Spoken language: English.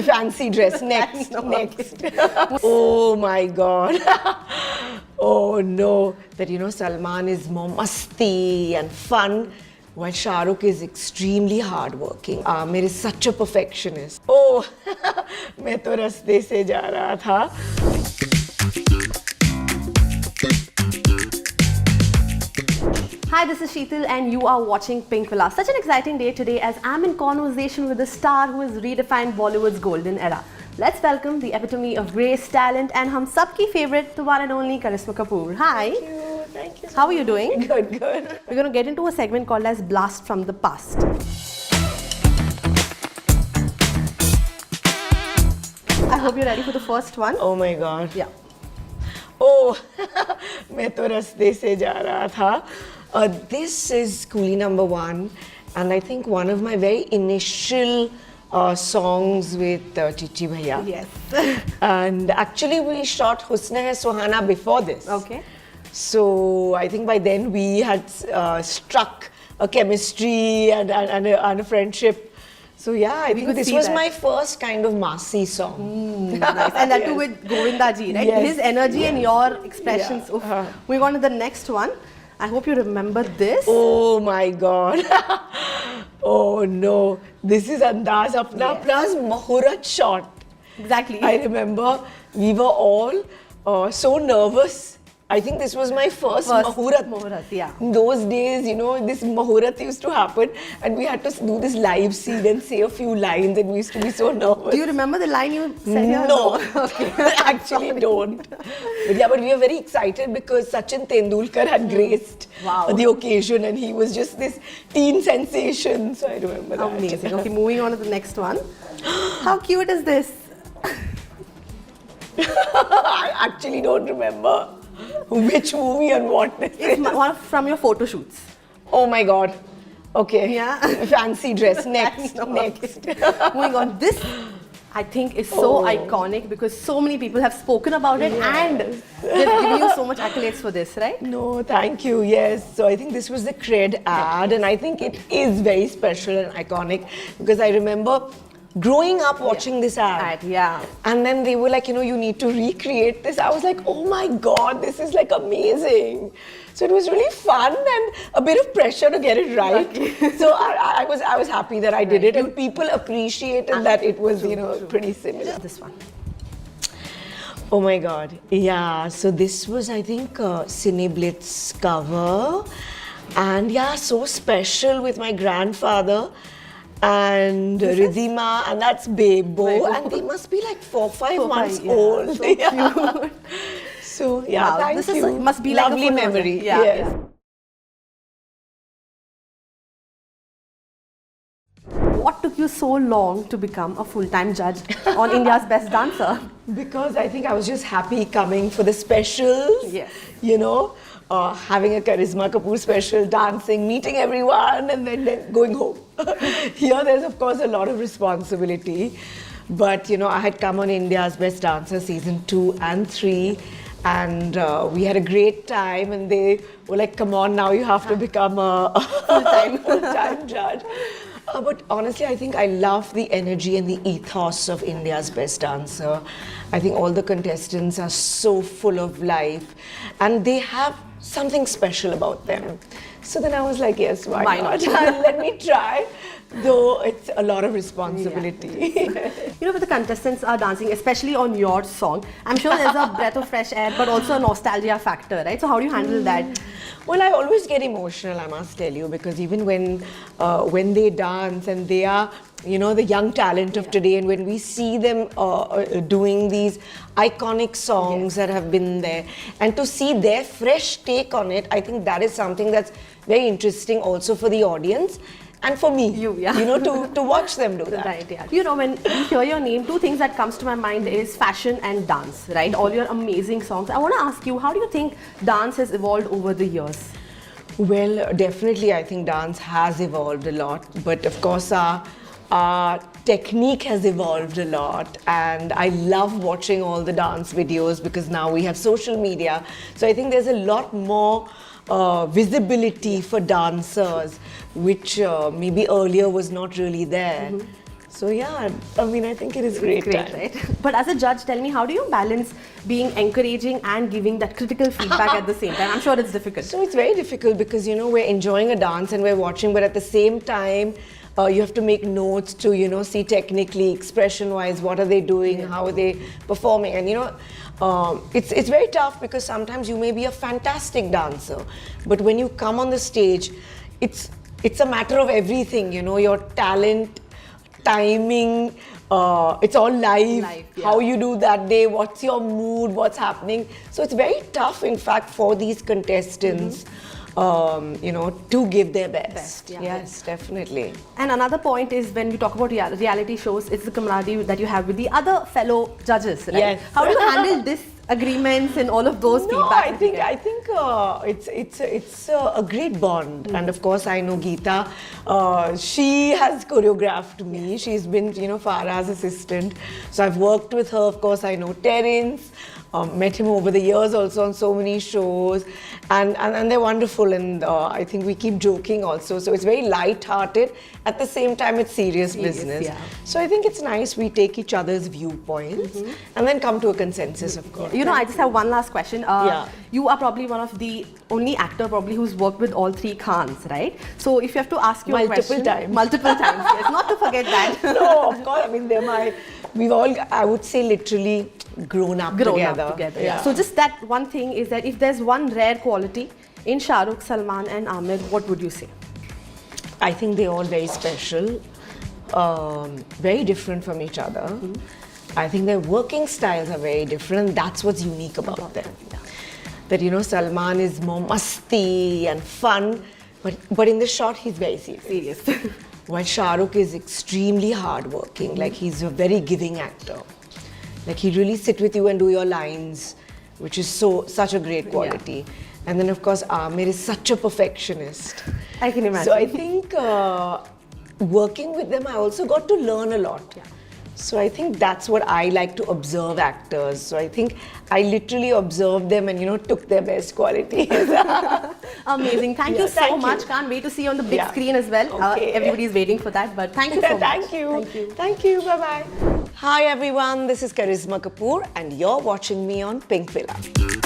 Fancy dress. Next. Oh my God. Oh no. That Salman is more masti and fun, while Shah Rukh is extremely hardworking. Amir is such a perfectionist. Oh, मैं तो रास्ते से जा रहा था. Hi, this is Sheetal and you are watching Pink Villa. Such an exciting day today as I'm in conversation with a star who has redefined Bollywood's golden era. Let's welcome the epitome of grace, talent and hum sabki favorite, the one and only Karisma Kapoor. Hi. Thank you. How are you doing? Good. We're going to get into a segment called as Blast from the Past. I hope you're ready for the first one. Oh my God. Yeah. Oh, मैं तो रास्ते से जा रहा था. This is Coolie number 1, and I think one of my very initial songs with Chichi Bhaiya. Yes. And actually we shot Husn Hai Suhana before this. Okay. So I think by then we had struck a chemistry and a friendship. So yeah, I think this was my first kind of massy song. Nice. And that too with Govinda ji, right? Yes. His energy and your expressions. Yeah. Oof. Moving on to the next one. I hope you remember this. Oh my God. Oh no. This is Andaz Apna Apna's Mahurat shot. Exactly. I remember we were all so nervous. I think this was my first Mahurat. Mahurat, yeah. In those days, this Mahurat used to happen and we had to do this live scene and say a few lines and we used to be so nervous. Do you remember the line you said here? No. Okay. Actually don't. But we were very excited because Sachin Tendulkar had graced the occasion and he was just this teen sensation. So I remember that. Amazing. Okay, moving on to the next one. How cute is this? I actually don't remember which movie and what this It's is. one from your photo shoots. Oh my God. Okay. Yeah. Fancy dress. Next. Moving on. This, I think, is so iconic because so many people have spoken about it and they've given you so much accolades for this, right? No, thank you. Yes. So I think this was the Cred ad and I think it is very special and iconic because I remember growing up watching this ad. Yeah. And then they were like, you need to recreate this. I was like, oh my God, this is like amazing. So it was really fun and a bit of pressure to get it right. So I was happy that I did it and people appreciated that it was, pretty similar. This one. Oh my God. Yeah, so this was, I think, Cine Blitz cover. And yeah, so special with my grandfather and Ridhima, and that's Bebo. And they must be like 4-5 months old. So cute. So yeah, Wow, thank this you. must be like lovely a full memory. version. Yeah, Yes. What took you so long to become a full-time judge on India's Best Dancer? Because I think I was just happy coming for the specials. Yes. Having a Karisma Kapoor special, dancing, meeting everyone, and then going home. Here, there's of course a lot of responsibility. But I had come on India's Best Dancer season 2 and 3. And we had a great time and they were like, come on, now you have to become a full-time judge. But honestly, I think I love the energy and the ethos of India's Best Dancer. I think all the contestants are so full of life and they have something special about them. So then I was like, yes, why not? Let me try. Though it's a lot of responsibility. But the contestants are dancing, especially on your song. I'm sure there's a breath of fresh air, but also a nostalgia factor, right? So how do you handle that? Well, I always get emotional, I must tell you, because even when they dance and they are, the young talent of today, and when we see them doing these iconic songs that have been there, and to see their fresh take on it, I think that is something that's very interesting also for the audience. And for me, to watch them do that. Right, yeah. When we hear your name, two things that comes to my mind is fashion and dance, right? All your amazing songs. I want to ask you, how do you think dance has evolved over the years? Well, definitely I think dance has evolved a lot. But of course, our technique has evolved a lot. And I love watching all the dance videos because now we have social media. So I think there's a lot more visibility for dancers, which maybe earlier was not really there. So yeah, I mean, I think it is great. Great, time. right? But as a judge, tell me, how do you balance being encouraging and giving that critical feedback at the same time? I'm sure it's difficult. So it's very difficult because we're enjoying a dance and we're watching, but at the same time, you have to make notes to see technically, expression-wise, what are they doing, how are they performing, and it's very tough because sometimes you may be a fantastic dancer, but when you come on the stage, it's a matter of everything. Your talent, timing. It's all live. How you do that day, what's your mood, what's happening. So it's very tough, in fact, for these contestants, to give their best. Yes, definitely. And another point is when we talk about reality shows, it's the camaraderie that you have with the other fellow judges, right? Yes. How do you handle disagreements and all of those feedback? I think it's a great bond, and of course I know Geeta. She has choreographed me. She's been Farah's assistant, so I've worked with her. Of course I know Terence. Met him over the years also on so many shows, and they're wonderful, and I think we keep joking also, so it's very light-hearted. At the same time, it's serious business. Yeah. So I think it's nice we take each other's viewpoints and then come to a consensus, of course. I just have one last question. You are probably one of the only actor probably who's worked with all three Khans, right? So if you have to ask you Multiple times. Multiple times, yes, not to forget that. No, of course. I mean, we've all, I would say, literally grown up together. Yeah. So just that one thing is that if there's one rare quality in Shah Rukh, Salman and Aamir, what would you say? I think they're all very special, very different from each other. I think their working styles are very different, and that's what's unique about them. That Salman is more musty and fun, but in the shot he's very serious. While Shah Rukh is extremely hardworking, like he's a very giving actor. Like he really sit with you and do your lines, which is such a great quality. And then of course Aamir is such a perfectionist. I can imagine. So I think working with them, I also got to learn a lot. So I think that's what I like to observe actors. So I think I literally observed them and took their best qualities. Amazing. Thank you so much. Can't wait to see you on the big screen as well. Okay. Everybody's waiting for that, but thank you so much. Thank you. Thank you. Bye-bye. Hi everyone, this is Karisma Kapoor and you're watching me on Pink Villa.